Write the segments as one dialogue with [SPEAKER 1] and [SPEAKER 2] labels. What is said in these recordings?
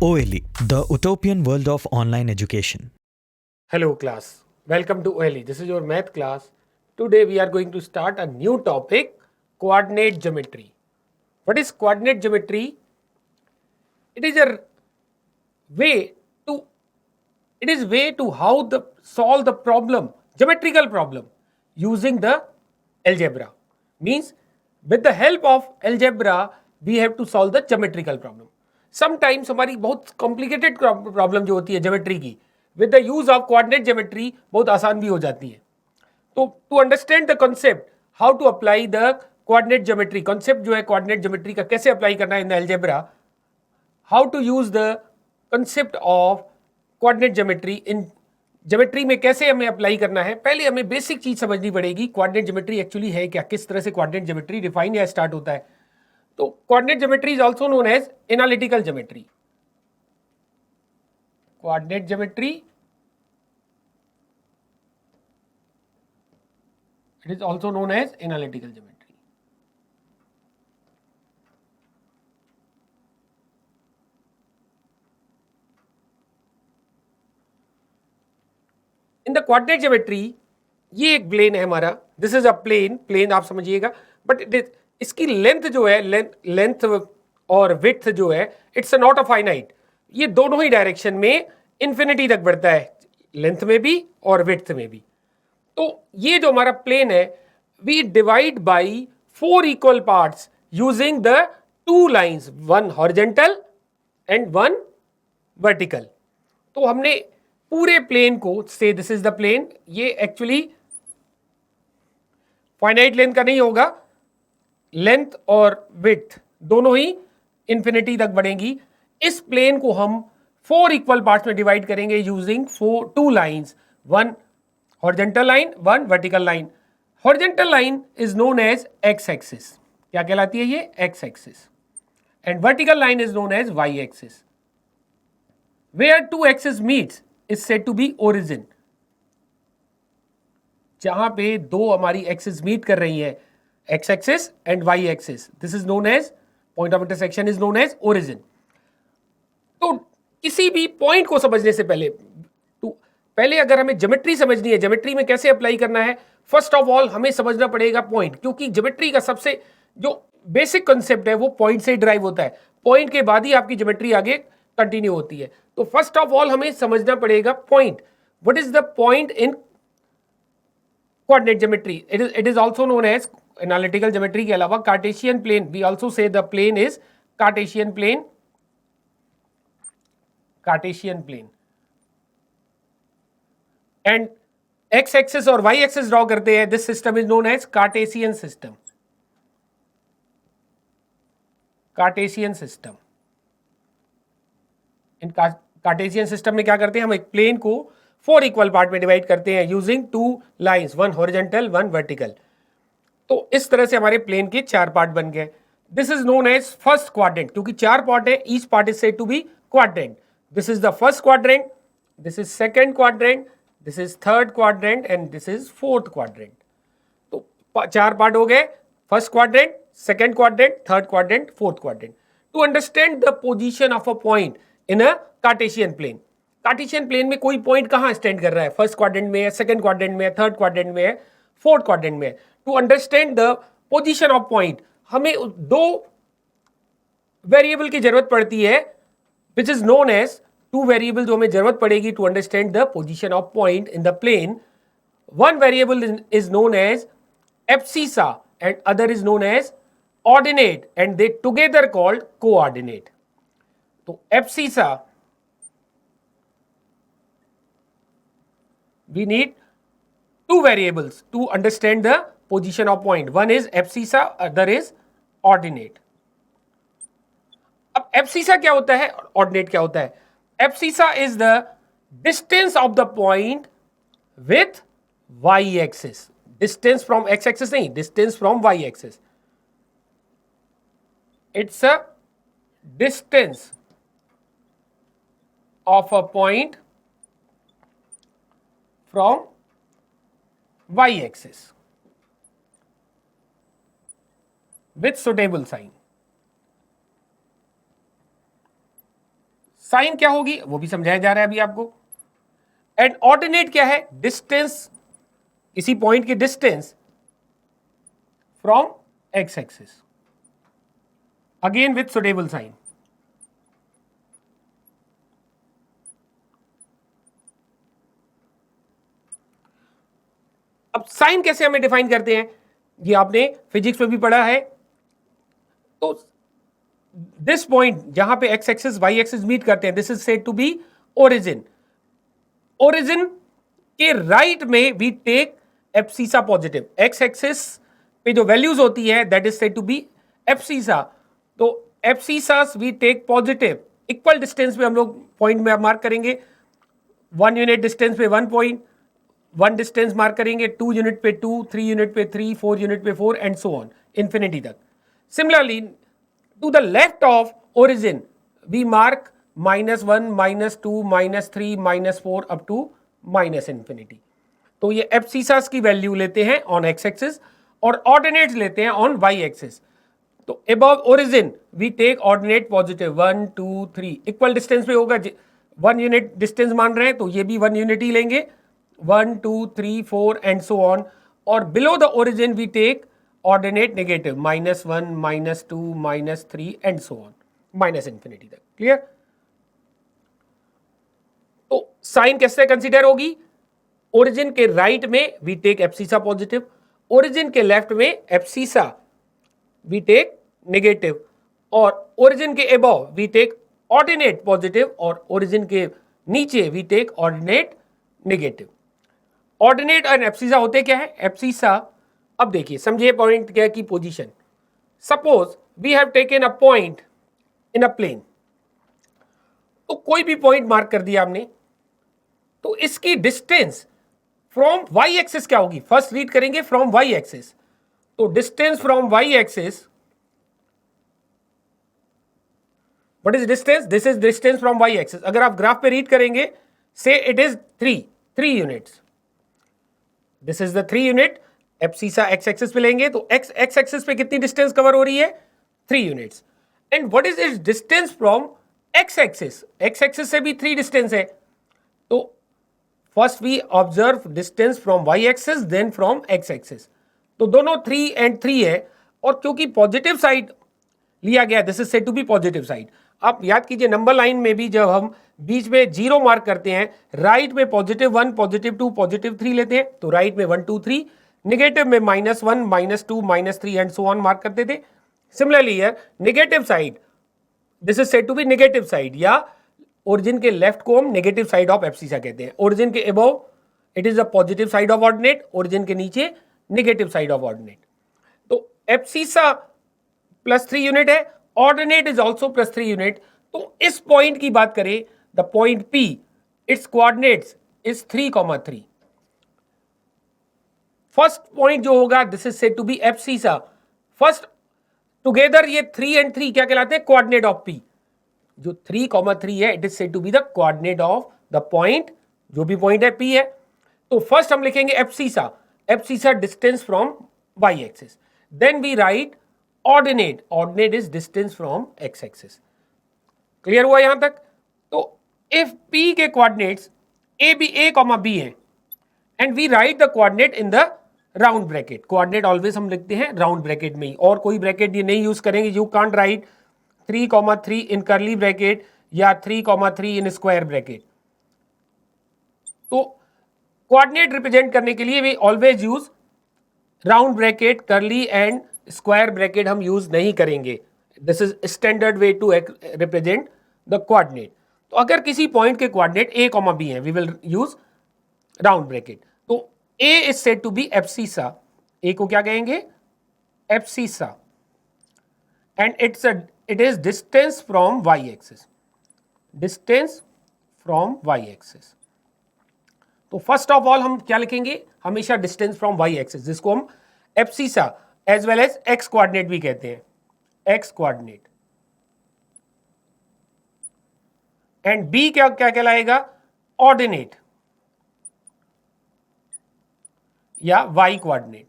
[SPEAKER 1] OLE, the utopian world of online education.
[SPEAKER 2] Hello class, welcome to OLE. This is your math class. Today we are going to start a new topic, coordinate geometry. What is coordinate geometry? It is a way to how the solve the problem, geometrical problem using the algebra. Means with the help of algebra we have to solve the geometrical problem. Sometimes हमारी बहुत complicated problem जो होती है geometry की, with the use of coordinate geometry बहुत आसान भी हो जाती है. तो to understand the concept how to apply the coordinate geometry, concept जो है कोऑर्डिनेट ज्योमेट्री का कैसे अप्लाई करना है in the algebra, how to use the concept of coordinate geometry in geometry में कैसे हमें अप्लाई करना है. पहले हमें बेसिक चीज समझनी पड़ेगी, कोऑर्डिनेट ज्योमेट्री एक्चुअली है क्या, किस तरह से कोऑर्डिनेट ज्योमेट्री डिफाइन या स्टार्ट होता है. तो coordinate geometry is also known as analytical geometry. Coordinate geometry, it is also known as analytical geometry. In the coordinate geometry, ये एक प्लेन है हमारा, दिस इज अ प्लेन आप समझिएगा, बट इसकी लेंथ जो है, लेंथ और विड्थ जो है, इट्स नॉट अ फाइनाइट. ये दोनों ही डायरेक्शन में इंफिनिटी तक बढ़ता है, लेंथ में भी और विड्थ में भी. तो ये जो हमारा प्लेन है, we divide by 4 equal parts using the 2 lines, one horizontal and one vertical. तो हमने पूरे प्लेन को, say this is the plane, ये एक्चुअली फाइनाइट लेंथ का नहीं होगा, लेंथ और विड्थ दोनों ही इंफिनिटी तक बढ़ेंगी. इस प्लेन को हम 4 इक्वल पार्ट्स में डिवाइड करेंगे using 2 lines, one horizontal line, one vertical line. Horizontal line is known as X axis. क्या कहलाती है ये? X axis. And vertical line is known as Y axis. Where 2 axis meets is said to be origin. जहां पे दो हमारी axis meet कर रही है, X axis and Y axis, this is known as, point of intersection is known as origin. तो किसी भी पॉइंट को समझने से पहले अगर हमें ज्योमेट्री समझनी है, ज्योमेट्री में कैसे अप्लाई करना है, फर्स्ट ऑफ ऑल हमें समझना पड़ेगा पॉइंट, क्योंकि ज्योमेट्री का सबसे जो बेसिक कंसेप्ट है वो पॉइंट से ड्राइव होता है. पॉइंट के बाद ही आपकी ज्योमेट्री आगे कंटिन्यू होती है. तो फर्स्ट ऑफ ऑल हमें समझना पड़ेगा point. What is the point in coordinate geometry? It is also known as analytical geometry के अलावा Cartesian plane. We also say the plane is Cartesian plane. Cartesian plane and X axis और Y axis draw करते हैं. This system is known as Cartesian system. Cartesian system. इन Cartesian system में क्या करते हैं, हम एक प्लेन को 4 इक्वल पार्ट में डिवाइड करते हैं using 2 lines, one horizontal one vertical. तो इस तरह से हमारे प्लेन के 4 पार्ट बन गए. This is known as first quadrant, क्योंकि 4 पार्ट है, each part is said to be quadrant. This is the first quadrant, this is second quadrant, this is third quadrant and this is fourth quadrant. तो 4 part हो गए, first quadrant, second quadrant, third quadrant, fourth quadrant. To understand the position of a point in a Cartesian plane, Cartesian plane में कोई point कहां stand कर रहा है, first quadrant में है, सेकंड क्वाड्रेंट में है, थर्ड क्वाड्रेंट में है, फोर्थ क्वाड्रेंट में है. To understand the position of point हमें 2 वेरिएबल की जरूरत पड़ती है, which is known as 2 variable जो हमें जरूरत पड़ेगी to understand the position of point in the plane. One variable is known as abscissa and other is known as ordinate, and they together called coordinate. तो abscissa, we need 2 variables to understand the position of point. One is abscissa, other is ordinate. अब abscissa क्या होता है, ordinate क्या होता है? Abscissa is the distance of the point with y axis. Distance from X axis नहीं, distance from Y axis. It's a distance of a point from Y axis with suitable sign. Sign क्या होगी वो भी समझाया जा रहा है अभी आपको। एंड ऑर्डिनेट क्या है, डिस्टेंस, किसी पॉइंट की distance from X axis, again with suitable sign. अब साइन कैसे हमें डिफाइन करते हैं, ये आपने फिजिक्स में भी पढ़ा है। तो दिस पॉइंट जहां पे X axis Y axis meet करते हैं, this is said to be origin. Origin के राइट में we take abscissa positive, X axis पे जो वैल्यूज होती है that is said to be abscissa. तो abscissas we take positive, equal distance पे हम लोग पॉइंट में मार्क करेंगे, 1 यूनिट डिस्टेंस पे 1 पॉइंट, 1 डिस्टेंस मार्क करेंगे, 2 यूनिट पे 2, 3 यूनिट पे 3, 4 यूनिट पे 4 एंड सो ऑन इंफिनिटी तक। Similarly to the left of origin we mark -1, -2, -3, -4 up to minus infinity. तो ये एब्सिसास की वैल्यू लेते हैं ऑन एक्स एक्सिस और ऑर्डिनेट्स लेते हैं ऑन वाई एक्सिस। तो above origin we take ordinate positive 1, 2, 3, equal distance पे होगा, 1 यूनिट डिस्टेंस मान रहे हैं तो ये भी 1 यूनिट ही लेंगे, 1, 2, 3, 4 एंड सो ऑन। और below the origin we take ordinate negative, -1, -2, -3 and so on, minus infinity तक। क्लियर? तो साइन कैसे कंसीडर होगी, ओरिजिन के राइट में we take abscissa positive, origin के लेफ्ट में एब्सिसा वी टेक नेगेटिव, और ओरिजिन के above we take ordinate positive, और ओरिजिन के नीचे we take ordinate negative. Ordinate और एब्सिसा होते क्या है, एब्सिसा, अब देखिए समझिए पॉइंट क्या की position. Suppose we have taken a point in a plane, तो कोई भी पॉइंट मार्क कर दिया हमने, तो इसकी डिस्टेंस फ्रॉम वाई एक्सिस क्या होगी, फर्स्ट रीड करेंगे फ्रॉम वाई एक्सिस। तो distance from Y axis, what is distance, this is distance from Y axis. अगर आप ग्राफ पे रीड करेंगे, say it is 3 units, this is the 3 unit. Abscissa X axis पे लेंगे तो x axis पे कितनी डिस्टेंस कवर हो रही है, 3 units. And what is its distance from X axis से भी 3 डिस्टेंस है। तो first we observe distance from Y axis then from X axis, तो दोनों 3 एंड 3 है। और क्योंकि पॉजिटिव साइड लिया गया, this is said to be positive side. आप याद कीजिए नंबर लाइन में भी जब हम बीच में 0 मार्क करते हैं, राइट में +1, +2, +3 लेते हैं, तो राइट में 1, 2, 3, नेगेटिव में -1, -2, -3 एंड सो ऑन मार्क करते थे। Similarly here negative side, this is said to be negative side, या ओरिजिन के लेफ्ट को हम नेगेटिव साइड ऑफ एब्सिसा कहते हैं। ओरिजिन के above it is the positive side of ordinate, origin के नीचे नेगेटिव साइड ऑफ ऑर्डिनेट। तो एब्सिसा +3 यूनिट है, ऑर्डिनेट इज ऑल्सो +3 यूनिट। तो इस पॉइंट की बात करें, the point P, its coordinates is 3,3। First point जो होगा this is said to be abscissa. First together ये 3 एंड 3 क्या कहलाते हैं, कोऑर्डिनेट ऑफ P। जो 3,3 है it is said to be the coordinate of the point, जो भी पॉइंट है P है। तो फर्स्ट हम लिखेंगे abscissa, abscissa distance from Y axis, then we write ordinate, ordinate is distance from X axis. Clear हुआ यहां तक? तो इफ P के कोऑर्डिनेट्स a b है and we write the coordinate in the round bracket, coordinate always हम लिखते हैं round bracket में ही, और कोई ब्रैकेट ये नहीं यूज करेंगे। You can't write 3,3 in curly bracket या 3,3 इन स्क्वायर ब्रैकेट। तो कोऑर्डिनेट रिप्रेजेंट करने के लिए we always use round bracket, curly and square bracket हम यूज नहीं करेंगे। This is standard way to represent the coordinate. तो अगर किसी पॉइंट के कोऑर्डिनेट a, b है, we will use round bracket. तो a is said to be abscissa, a को क्या कहेंगे, abscissa, and it is distance from Y axis, distance from Y axis. तो फर्स्ट ऑफ ऑल हम क्या लिखेंगे, हमेशा डिस्टेंस फ्रॉम वाई एक्सिस, जिसको हम abscissa as well as X coordinate भी कहते हैं, एक्स कोऑर्डिनेट। एंड बी क्या क्या कहलाएगा, ऑर्डिनेट या Y coordinate,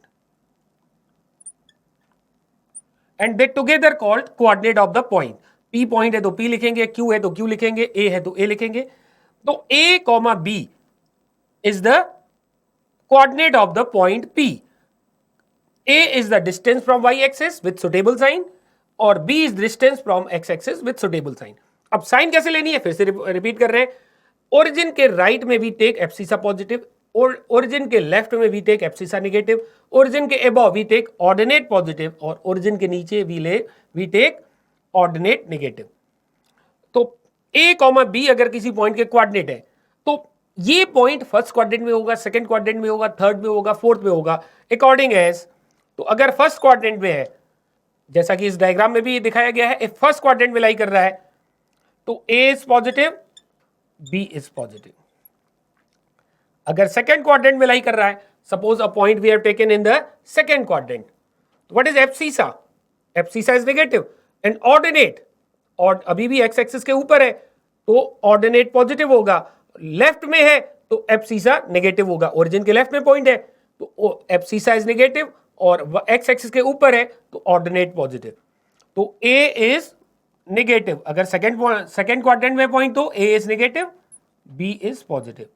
[SPEAKER 2] and they together called coordinate of the point. P point है तो P लिखेंगे, Q है तो Q लिखेंगे, A है तो A लिखेंगे। तो A comma B is the coordinate of the point P. A is the distance from y axis with suitable sign और B is distance from x axis with suitable sign. अब sign कैसे लेनी है, फिर से repeat कर रहे हैं। ओरिजिन के राइट में वी टेक एब्सिसा पॉजिटिव, और ओरिजिन के लेफ्ट में we take abscissa negative, origin के above we take ordinate positive और ओरिजिन के नीचे वी टेक ऑर्डिनेट नेगेटिव। तो A कॉमा B अगर किसी पॉइंट के कोऑर्डिनेट है तो ये पॉइंट फर्स्ट क्वाड्रेंट में होगा, सेकंड क्वाड्रेंट में होगा, थर्ड में होगा, फोर्थ में होगा, अकॉर्डिंग एज। तो अगर फर्स्ट क्वाड्रेंट में है, जैसा कि इस डायग्राम में भी दिखाया गया है, फर्स्ट क्वाड्रेंट में लाई कर रहा है तो A is positive, B is positive. अगर सेकंड क्वाड्रेंट में लाई कर रहा है, suppose a point we have taken in the second quadrant, what is abscissa? Abscissa is negative and ordinate, और अभी भी एक्स एक्सिस के ऊपर है तो ऑर्डिनेट पॉजिटिव होगा, लेफ्ट में है तो एब्सिसा नेगेटिव होगा। ओरिजिन के लेफ्ट में पॉइंट है तो एब्सिसा इज नेगेटिव और एक्स एक्सिस के ऊपर है तो ऑर्डिनेट पॉजिटिव। तो A इज नेगेटिव, अगर सेकंड क्वाड्रेंट में पॉइंट तो A is negative, B is positive.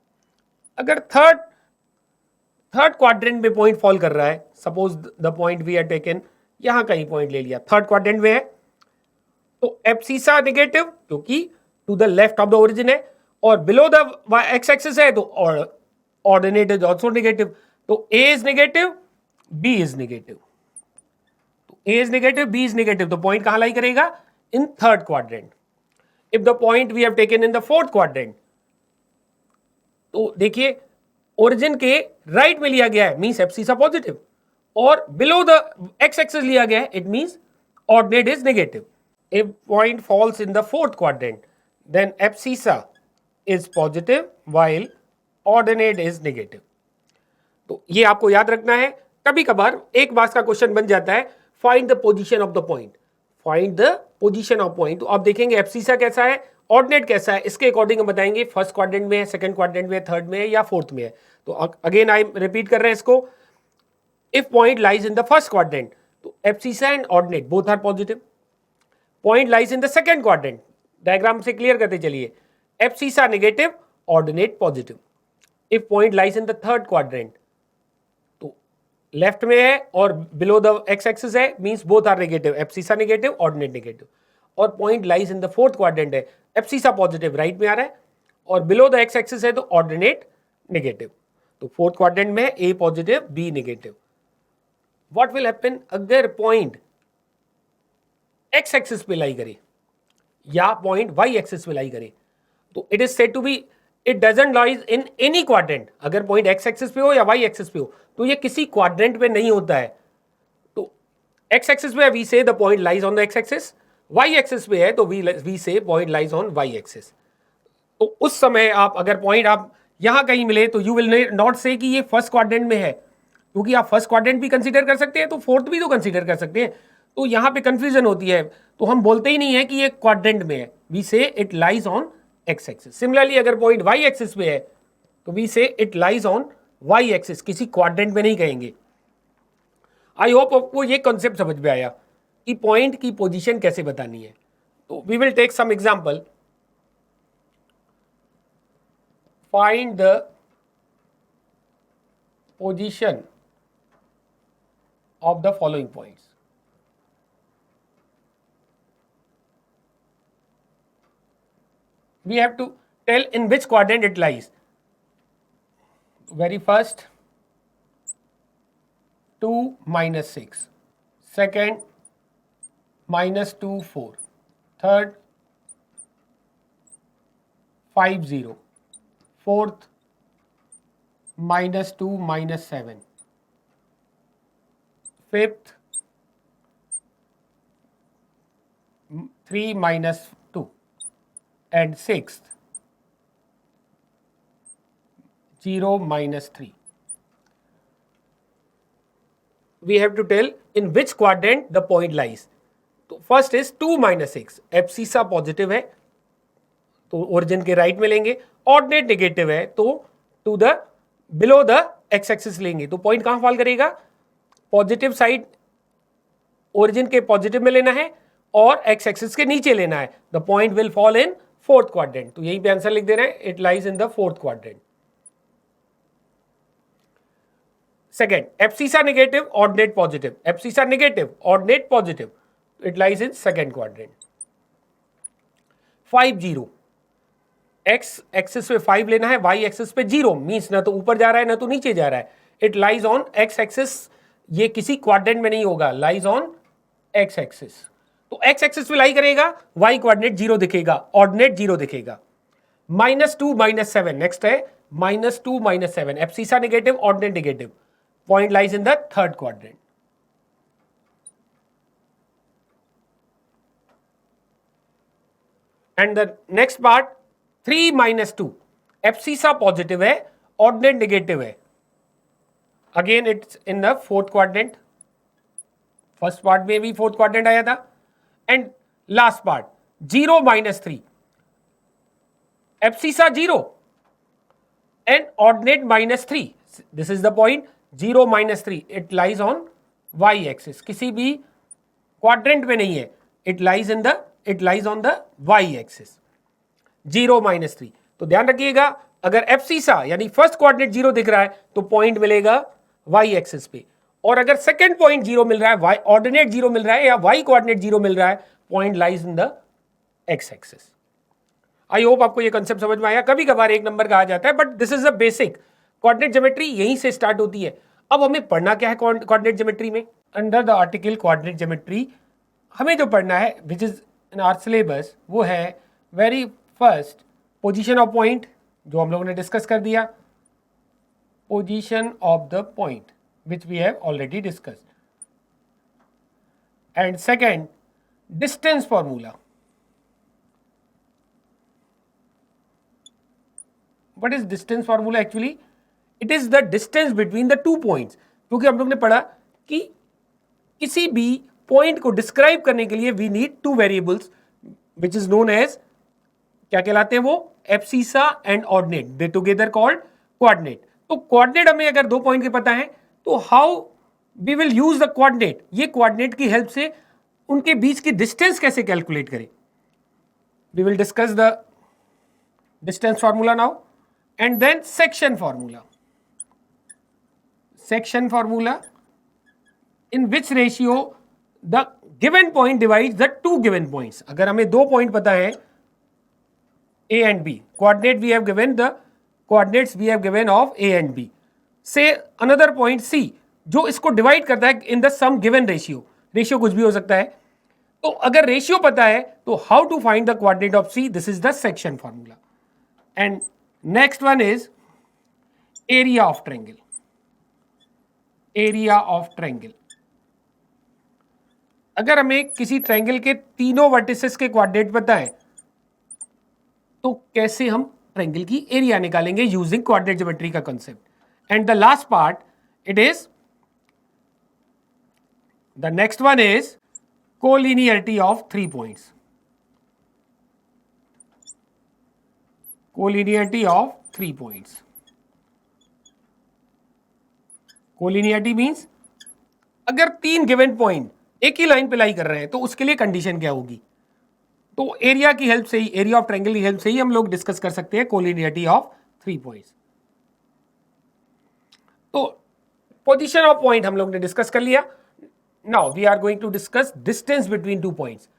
[SPEAKER 2] अगर थर्ड क्वाड्रेंट में पॉइंट फॉल कर रहा है, suppose the point we have taken, यहां कहीं पॉइंट ले लिया, थर्ड क्वाड्रेंट में है तो एब्सिसा नेगेटिव क्योंकि to the left of the origin है, और बिलो द एक्स एक्सिस है तो ऑर्डिनेट इज आल्सो नेगेटिव। तो A is negative, B is negative. तो A is negative, B is negative, तो पॉइंट कहां लाई करेगा? In third quadrant. If the point we have taken in the fourth quadrant, तो देखिए origin के right में लिया गया है, मींस एब्सिसा पॉजिटिव, और बिलो द एक्स एक्सिस लिया गया है, it means ordinate is negative. If point falls in the fourth quadrant, then abscissa is positive while ordinate is negative. तो ये आपको याद रखना है। कभी कभार एक मार्क्स का क्वेश्चन बन जाता है, find the position of the point, find the position of point. तो आप देखेंगे एब्सिसा कैसा है, ऑर्डिनेट कैसा है, इसके अकॉर्डिंग हम बताएंगे फर्स्ट क्वाड्रेंट में है, सेकंड क्वाड्रेंट में है, थर्ड में है या फोर्थ में है। तो अगेन आई रिपीट कर रहे हैं इसको। If point lies in the first quadrant तो abscissa and ordinate both are positive. Point lies in the second quadrant, diagram से क्लियर करते चलिए, abscissa negative, ordinate positive. If point lies in the third quadrant, तो left में है और below the x axis है, means both are negative, abscissa negative, ordinate negative. और point lies in the fourth quadrant है, abscissa positive right में आ रहा है और बिलो द एक्स एक्सिस है तो ऑर्डिनेट नेगेटिव। तो फोर्थ क्वाड्रेंट में A positive, B negative. What will happen अगर पॉइंट एक्स एक्सिस पे लाई करे या पॉइंट वाई एक्सिस पे लाई करे, तो it is said to be, it doesn't lies in any quadrant. अगर पॉइंट एक्स एक्सिस पे हो या वाई एक्सिस पे हो तो ये किसी क्वाड्रेंट पे नहीं होता है। तो एक्स एक्सिस पे we say the point lies on the x axis, Y axis पे है तो we say point lies on Y axis. तो उस समय आप अगर पॉइंट आप यहां कहीं मिले तो यू विल नॉट से कि ये फर्स्ट क्वाड्रेंट में है, क्योंकि आप फर्स्ट क्वाड्रेंट भी कंसीडर कर सकते हैं तो फोर्थ भी तो कंसीडर कर सकते हैं। तो यहां पे कंफ्यूजन होती है, तो हम बोलते ही नहीं है कि ये क्वाड्रेंट में है, we say it lies on x axis. Similarly अगर पॉइंट वाई एक्सिस पे है तो we say it lies on Y axis, किसी क्वाड्रेंट में नहीं कहेंगे। आई होप आपको ये कॉन्सेप्ट समझ में आया कि पॉइंट की पोजीशन कैसे बतानी है। तो we will take some example. Find the position of the following points. We have to tell in which quadrant it lies. Very first, 2 minus 6, second minus 2 4, third 5 0, fourth minus 2 minus 7, fifth 3 minus 2, and sixth 0 minus 3. We have to tell in which quadrant the point lies. तो first is 2 minus 6, abscissa positive है तो origin के right में लेंगे, ordinate negative है तो to the below the x axis लेंगे। तो पॉइंट कहां फॉल करेगा? पॉजिटिव साइड, ओरिजिन के पॉजिटिव में लेना है और एक्स एक्सिस के नीचे लेना है, the point will fall in fourth quadrant. तो यहीं पे आंसर लिख दे रहे हैं, it lies in the fourth quadrant. Second, abscissa negative, ordinate positive, abscissa negative, ordinate positive, it lies in second quadrant. 5 0, x axis पे 5 लेना है, वाई एक्सिस पे 0, मीन्स ना तो ऊपर जा रहा है ना तो नीचे जा रहा है। It lies on x axis, ये किसी क्वाड्रेंट में नहीं होगा, लाइज ऑन एक्स एक्सिस। तो एक्स एक्सिस पे लाई करेगा, वाई क्वाड्रेंट 0 दिखेगा, ऑर्डिनेट 0 दिखेगा। -2 -7, नेक्स्ट है -2 -7, abscissa negative, ordinate negative, point lies in the third quadrant. And the next part 3 -2, abscissa positive है, ऑर्डिनेट नेगेटिव है, again it's in the fourth quadrant. First part में भी fourth quadrant आया था। And last part 0 -3, abscissa 0 and ordinate -3, this is the point 0 -3, it lies on Y axis, किसी भी quadrant में नहीं है, it lies on the y axis. 0 -3, तो ध्यान रखिएगा, अगर एब्सिसा यानी फर्स्ट क्वाड्रेंट 0 दिख रहा है तो पॉइंट मिलेगा वाई एक्सिस पे, और अगर सेकेंड पॉइंट 0 मिल रहा है, वाई ऑर्डिनेट 0 मिल रहा है या वाई कोऑर्डिनेट 0 मिल रहा है, point lies in the x axis. I hope आपको ये कंसेप्ट समझ में आया। कभी कभार एक नंबर का आ जाता है, but this is the basic coordinate geometry, यहीं से स्टार्ट होती है। अब हमें पढ़ना क्या है कोऑर्डिनेट ज्योमेट्री में? Under the article coordinate geometry हमें जो पढ़ना है, which is in our syllabus, वो है very first position of point, जो हम लोगों ने डिस्कस कर दिया, position of the point which we have already discussed, and second, distance formula. What is distance formula actually? It is the distance between the two points. क्योंकि हम लोग ने पढ़ा कि किसी भी पॉइंट को डिस्क्राइब करने के लिए we need two variables which is known as, क्या कहलाते हैं वो? Abscissa and ordinate, they together called coordinate. तो कोऑर्डिनेट हमें अगर 2 पॉइंट के पता है तो how we will use the coordinate, ये कोऑर्डिनेट की हेल्प से उनके बीच की डिस्टेंस कैसे कैलकुलेट करें। We will discuss the distance formula now, and then section formula. Section formula in which ratio the given point divides the 2 given points. अगर हमें 2 पॉइंट पता है A and B, coordinate we have given, the coordinates we have given of A and B, say another point C, जो इसको divide करता है in the some given ratio, ratio कुछ भी हो सकता है। तो अगर रेशियो पता है तो how to find the coordinate of C, this is the section formula. And next one is area of triangle. Area of triangle, अगर हमें किसी ट्रायंगल के तीनों वर्टिसेस के कोऑर्डिनेट पता है तो कैसे हम ट्रायंगल की एरिया निकालेंगे यूजिंग कोऑर्डिनेट ज्योमेट्री का concept. And the last part, it is the next one is collinearity of 3 points. Collinearity of 3 points. Collinearity means अगर 3 गिवन पॉइंट एक ही लाइन पे लाई कर रहे हैं तो उसके लिए कंडीशन क्या होगी। तो एरिया की हेल्प से ही, एरिया ऑफ ट्रायंगल की हेल्प से ही हम लोग डिस्कस कर सकते हैं कोलिनियरिटी ऑफ 3 पॉइंट्स। तो पोजीशन ऑफ पॉइंट हम लोग ने डिस्कस कर लिया। Now we are going to discuss distance between 2 points.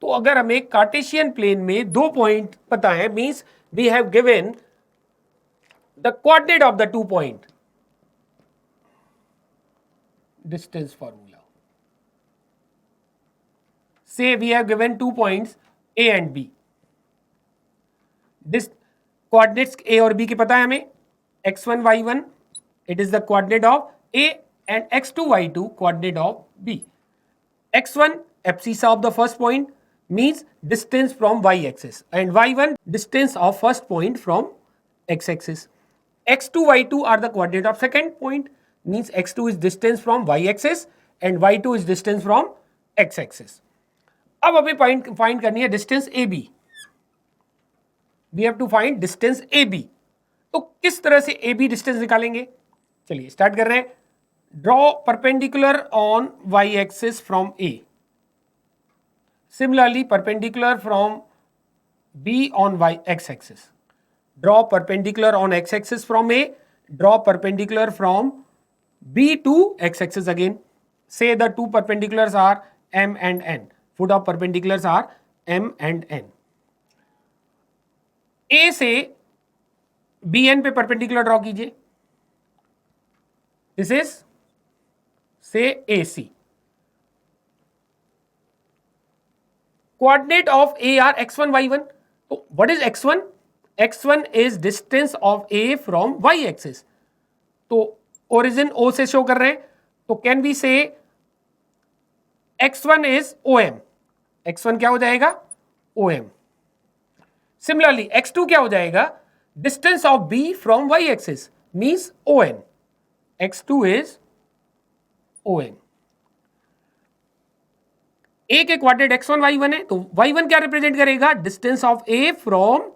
[SPEAKER 2] तो अगर हमें कार्टेशियन प्लेन में 2 पॉइंट पता है, means we have given the coordinate of the 2 point, distance formula. Say we have given 2 points A and B. This coordinates A और B के पता है हमें, x1 y1, it is the coordinate of A, and x2 y2 coordinate of B. x1 abscissa of the first point means distance from y axis, and y1 distance of first point from x axis. x2 y2 are the coordinate of second point, means x2 is distance from y axis and y2 is distance from x axis. अब हमें find करनी है distance A B. We have to find distance A B. तो किस तरह से A B distance निकालेंगे, चलिए स्टार्ट कर रहे हैं। Draw perpendicular on Y axis from A, Similarly, perpendicular from B on x axis. Draw perpendicular on x axis from A, draw perpendicular from B to x axis again. Say the two perpendiculars are M and N. Foot of perpendiculars are M and N. A से BN पे perpendicular draw कीजिए. This is say AC. Coordinate of A are x1, y1. So what is x1? x1 is distance of A from y axis. तो origin O से show कर रहे हैं, तो can we say x1 is OM. x1 क्या हो जाएगा? OM. Similarly, x2 क्या हो जाएगा? Distance of B from y axis means ON. x2 is ON. A के क्वाड्रेट x1 y1 है, तो y1 क्या रिप्रेजेंट करेगा? Distance of A from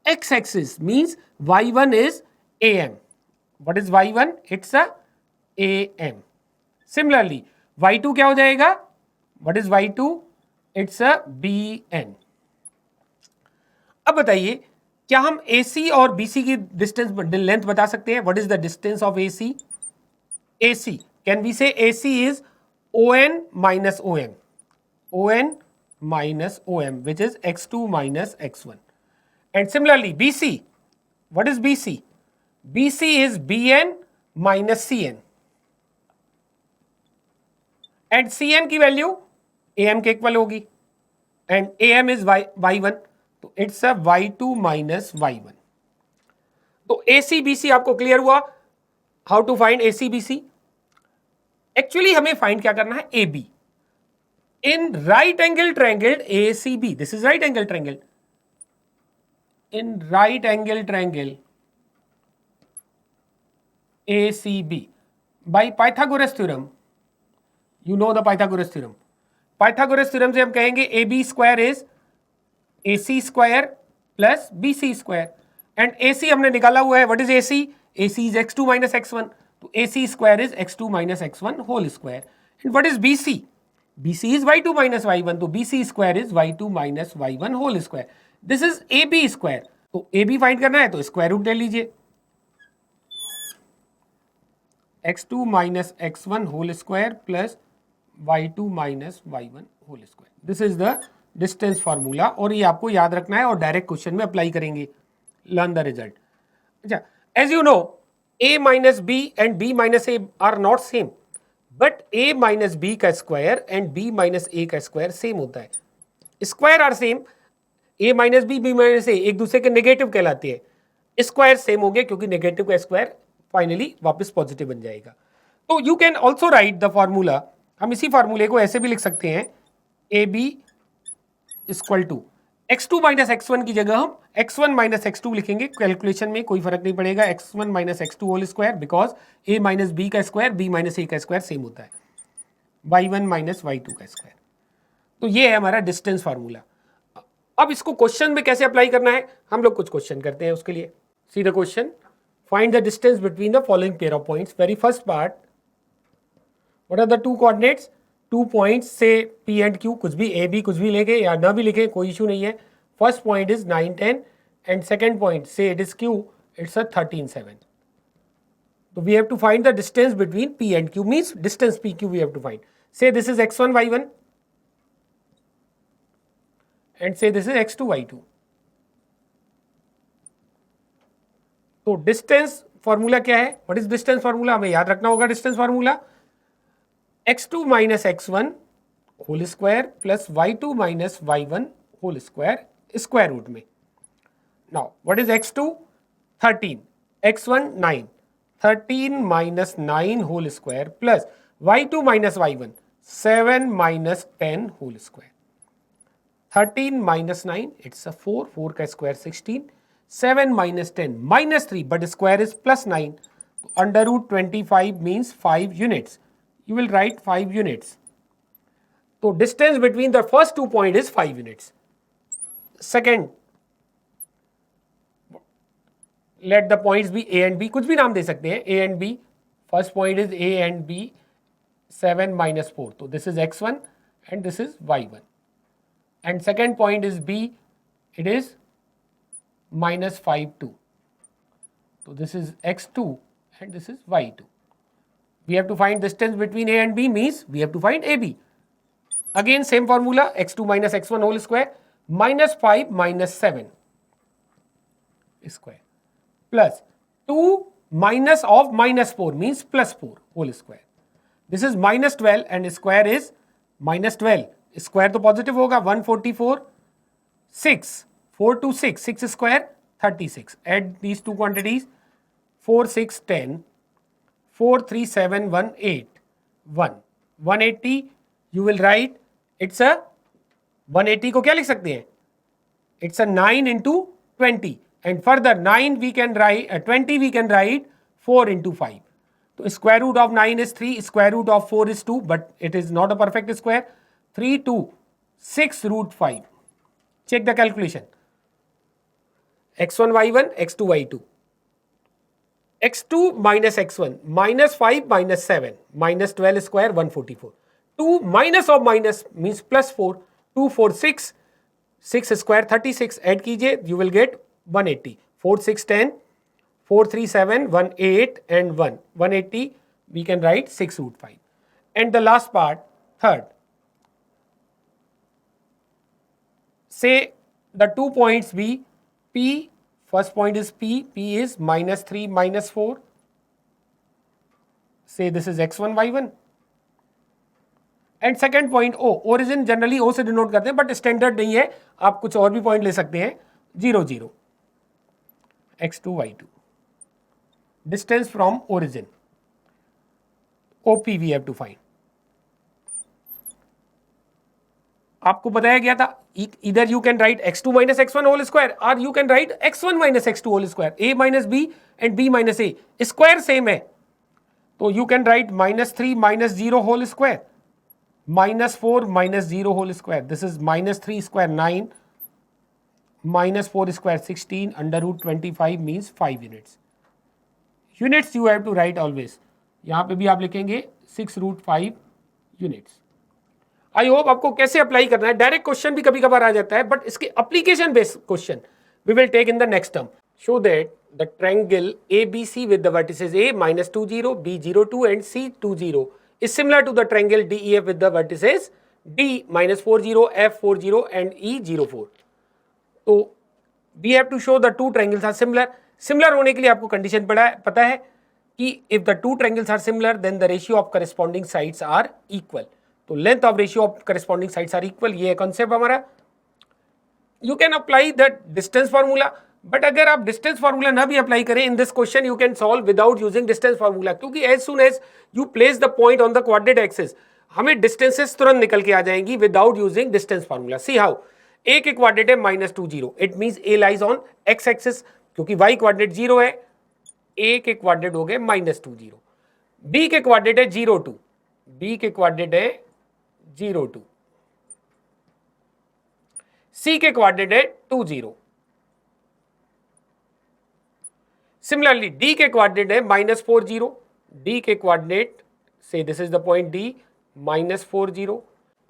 [SPEAKER 2] x axis means y1 is AM. What is y1? It's a AM. Similarly y2 क्या हो जाएगा? What is y2? It's a BN. अब बताइए, क्या हम AC और BC की डिस्टेंस लेंथ बता सकते हैं? What is the distance of AC? AC, can we say AC is ON minus OM. ON minus OM, which is x2 minus x1. And similarly, BC, what is BC? BC is BN minus CN. And CN की value AM के equal होगी. And AM is y1, तो it's a y2 minus y1. तो AC BC आपको clear हुआ? How to find AC BC? Actually हमें find क्या करना है? AB. In right angle triangle ACB, this is right angle triangle. In right angle triangle ACB, by Pythagoras theorem, you know the Pythagoras theorem. Pythagoras theorem से हम कहेंगे AB square is AC square plus BC square. And AC हमने निकाला हुआ है. What is AC? AC is x2 minus x1. तो AC square is x2 minus x1 whole square. And what is BC? BC is y2 minus y1, तो BC square is y2 minus y1 whole square. This is AB square. तो AB find करना है तो square root ले लीजिए. x2 minus x1 whole square plus y2 minus y1 whole square. This is the distance formula और ये आपको याद रखना है और डायरेक्ट क्वेश्चन में अप्लाई करेंगे. Learn the result. अच्छा, as you know, A minus B and B minus A are not same. But a minus B का स्क्वायर एंड b माइनस ए का स्क्वायर सेम होता है. Square are same. a minus B minus A एक दूसरे के negative कहलाते हैं. Square same हो गया क्योंकि नेगेटिव का स्क्वायर फाइनली वापस पॉजिटिव बन जाएगा. तो you can also write the formula. हम इसी फॉर्मूले को ऐसे भी लिख सकते हैं, A B equal to x2 minus x1 की जगह हम x1 माइनस x2 लिखेंगे. कैलकुलेशन में कोई फर्क नहीं पड़ेगा. x1 minus x2 whole square because a minus B का स्क्वायर b माइनस ए का स्क्वायर सेम होता है. y1 माइनस y2 का स्क्वायर. तो ये है हमारा डिस्टेंस फार्मूला. अब इसको क्वेश्चन में कैसे अप्लाई करना है, हम लोग कुछ क्वेश्चन करते हैं उसके लिए. See the question. Find the distance between the following pair of points. Very first part, what are the two coordinates? 2 points से P एंड Q, कुछ भी A B कुछ भी लेके या ना भी लिखे कोई इशू नहीं है. First point is 9 10 and second point से it is Q, it's a 13 7. तो we have to find the distance between P and Q, means distance PQ we have to find. Say this is x1 y1 and say this is x2 y2. तो distance formula क्या है? What is distance formula? हमें याद रखना होगा distance formula. x2 minus x1 whole square plus y2 minus y1 whole square square root में. Now what is x2? 13, x1 9, 13 minus 9 whole square plus y2 minus y1 7 minus 10 whole square. 13 minus 9 it's a 4, 4 का square 16, 7 minus 10 minus 3 but square is plus 9. Under root 25 means 5 units. You will write 5 units. So distance between the first 2 points is 5 units. Second, let the points be A and B. कुछ भी नाम दे सकते हैं A and B. First point is A and B. 7 minus 4. So this is x1 and this is y1. and second point is B, it is minus 5, 2. So this is x2 and this is y2. We have to find distance between A and B, means we have to find AB. Again same formula, x2 minus x1 whole square minus 5 minus 7 square plus 2 minus of minus 4 means plus 4 whole square. This is minus 12 and square is minus 12. Square तो positive होगा 144, 6, 4 to 6, 6 square 36. Add these two quantities 4, 6, 10, 4, 3, 7, 1, 8, 1. 180 you will write it's a 180 को क्या लिख सकते हैं? It's a 9 into 20 and further 9 we can write 20 we can write 4 into 5. So square root of 9 is 3, square root of 4 is 2, but it is not a perfect square. 3 to 6 root 5. Check the calculation. x1 y1 x2 y2. x2 minus x1 minus 5 minus 7 minus 12 square 144. 2 minus of minus means plus 4. 2 4 6 6 square 36. Add कीजिए you will get 180. 4 6 10 4 3 7 1 8 and 1 180 we can write 6 root 5. And the last part third. Say the 2 points be P, first point is P is minus 3 minus 4. Say this is x1 y1 and second point O. Origin generally O से denote करते हैं but standard नहीं है, आप कुछ और भी point ले सकते हैं 0 0 x2 y2. Distance from origin OP we have to find. आपको बताया गया था either you can write x2 minus x1 whole square or you can write x1 minus x2 whole square. A minus B and B minus A square same है तो you can write minus 3 minus 0 whole square minus 4 minus 0 whole square. This is minus 3 square 9 minus 4 square 16 under root 25 means 5 units. Units you have to write always. यहाँ पे भी आप लिखेंगे 6 root 5 units. आई hope आपको कैसे apply करना है. Direct question भी कभी कभार आ जाता है बट इसके application based question we will take in the next term. Show that the triangle ABC with the vertices A minus 2 0, B 0 2 and C 2 0 is similar to the triangle DEF with the vertices D minus 4 0, F 4 0 and E 0 4. तो we have to show the two triangles are similar. Similar होने के लिए आपको condition पता है कि if the two triangles are similar then the ratio of corresponding sides are equal. तो length of ratio of corresponding sides are equal, ये concept हमारा. You can apply the distance formula but अगर आप distance formula ना भी apply करें in this question you can solve without using distance formula, क्योंकि as soon as you place the point on the coordinate axis हमें distances तुरंत निकल के आ जाएंगी without using distance formula. See how. A के कोऑर्डिनेट है minus 2 0, it means A lies on x axis, क्योंकि y कोऑर्डिनेट 0 है. a के कोऑर्डिनेट हो गए माइनस 2 0. b के कोऑर्डिनेट है 0 2, b के कोऑर्डिनेट है 0 2, c के कोऑर्डिनेट है 2 0. सिमिलरली d के कोऑर्डिनेट है माइनस 4 0, d के कोऑर्डिनेट से this is the point d minus 4 0.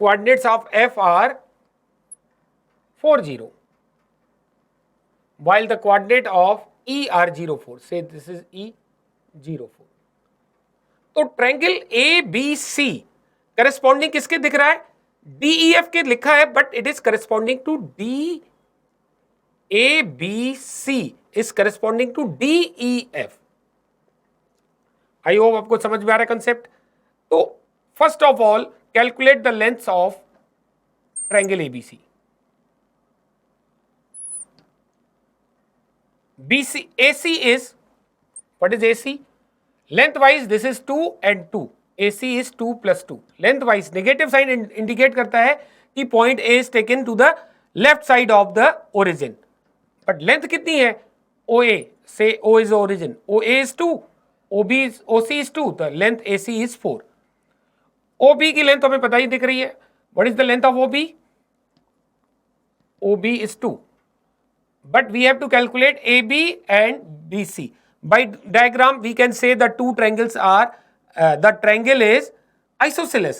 [SPEAKER 2] Coordinates of f are 4 0 while the coordinate of E are 0 4. Say this is E 0 4. तो ट्रायंगल ABC करस्पॉन्डिंग किसके दिख रहा है? DEF के लिखा है but it is corresponding to ABC is corresponding to DEF. I hope आपको समझ में आ रहा है कंसेप्ट. तो first of all calculate the length of triangle ABC. AC is, what is AC? Lengthwise this is 2 and 2. AC is 2 plus 2. Lengthwise negative sign indicate करता है कि point A is taken to the left side of the origin. But length कितनी है? OA, say O is origin. OA is 2, OC is 2. The length AC is 4. OB की length हमें पता ही दिख रही है. What is the length of OB? OB is 2. But we have to calculate AB and BC. By diagram, we can say the two triangles are, the triangle is isosceles.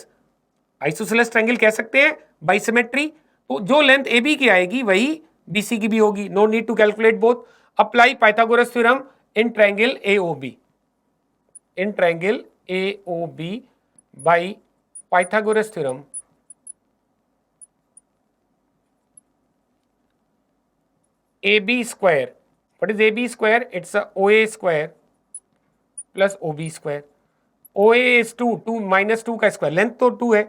[SPEAKER 2] Isosceles triangle कह सकते हैं by symmetry. तो जो length A B की आएगी वही B C की भी होगी. No need to calculate both. Apply Pythagoras theorem in triangle AOB. In triangle AOB by Pythagoras theorem. AB square. What is AB square? It's a OA square plus OB square. OA is 2, 2 minus 2 का square. Length तो 2 है.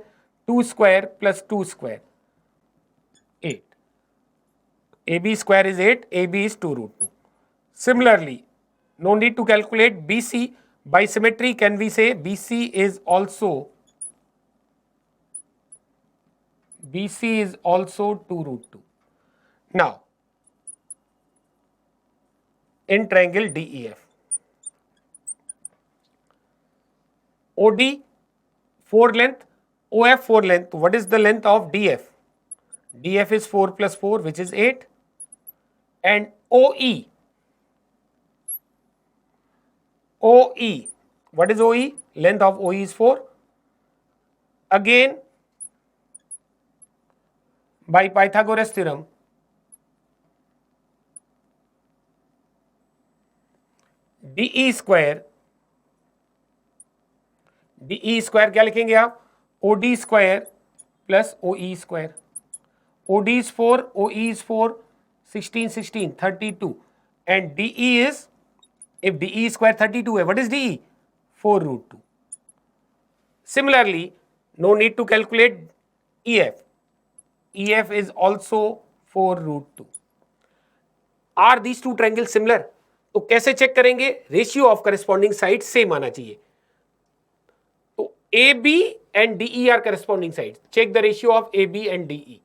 [SPEAKER 2] 2 square plus 2 square. 8. AB square is 8. AB is 2 root 2. Similarly, no need to calculate BC. By symmetry, can we say BC is also 2 root 2. Now, in triangle DEF, OD 4 length, OF 4 length. What is the length of DF? DF is 4 plus 4, which is 8. And OE, what is OE? Length of OE is 4. Again, by Pythagoras theorem, DE square क्या लिखेंगे आप? OD square plus OE square. OD is 4, OE is 4, 16, 16, 32. And DE is, if DE square 32 है, what is DE? 4 root 2. Similarly, no need to calculate EF. EF is also 4 root 2. Are these two triangles similar? तो कैसे check करेंगे? Ratio of corresponding side same आना चाहिए. तो AB and DE are corresponding sides. Check the ratio of AB and DE.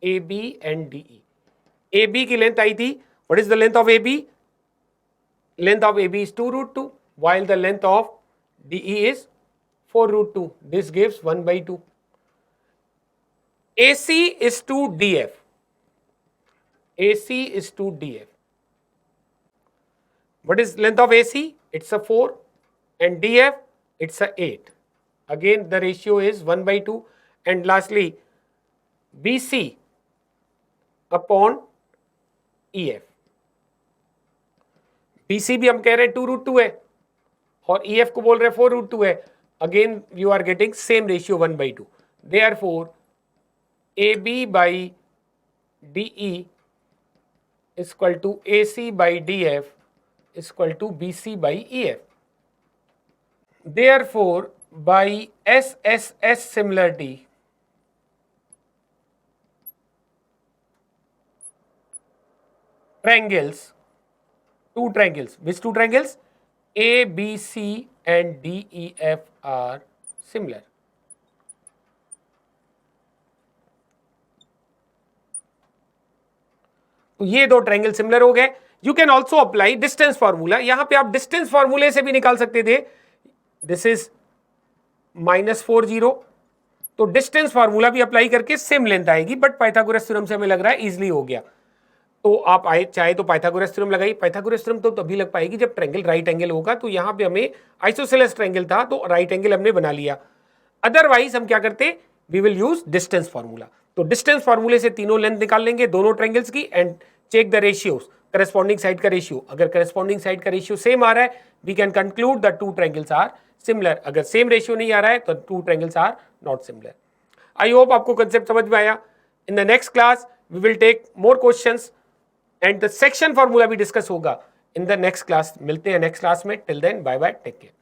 [SPEAKER 2] AB and DE. AB की length आई थी. What is the length of AB? Length of AB is 2 root 2, while the length of DE is 4 root 2. This gives 1 by 2. AC is to DF. AC is to DF. What is length of AC? It's a 4. And DF, it's a 8. Again, the ratio is 1 by 2. And lastly, BC upon EF. BC भी हम कह रहे हैं 2 root 2 है और EF को बोल रहे हैं 4 root 2 है. Again, you are getting same ratio 1 by 2. Therefore, AB by DE is equal to AC by DF is equal to BC by EF. Therefore, by SSS similarity, triangles, two triangles, which two triangles? ABC and DEF are similar. तो ये दो triangle similar हो गए. You can also apply distance formula. यहां पे आप distance फॉर्मूले से भी निकाल सकते थे. This is -40. तो डिस्टेंस फॉर्मूला भी अप्लाई करके सेम लेंथ आएगी. बट पाइथागोरस थ्योरम से हमें लग रहा है इजीली हो गया. तो आप चाहे तो पाइथागोरस थ्योरम लगाइए. पाइथागोरस थ्योरम तो तभी लग पाएगी जब ट्रायंगल राइट एंगल होगा. तो यहां पे हमें आइसोसेलेस ट्रायंगल था तो राइट एंगल हमने बना लिया. अदरवाइज हम क्या करते, we will use distance formula. तो डिस्टेंस फॉर्मूले से तीनों लेंथ निकाल लेंगे दोनों ट्रायंगल्स की and check the ratios. Corresponding side का रेशियो, अगर करस्पॉन्डिंग साइड का रेशियो सेम आ रहा है we can conclude the two triangles are similar. अगर सेम रेशियो नहीं आ रहा है तो two triangles are not similar. I hope आपको कंसेप्ट समझ में आया. In the next class we will take more questions and the section formula भी डिस्कस होगा इन द नेक्स्ट क्लास. मिलते हैं नेक्स्ट क्लास में. Till then bye bye, take care.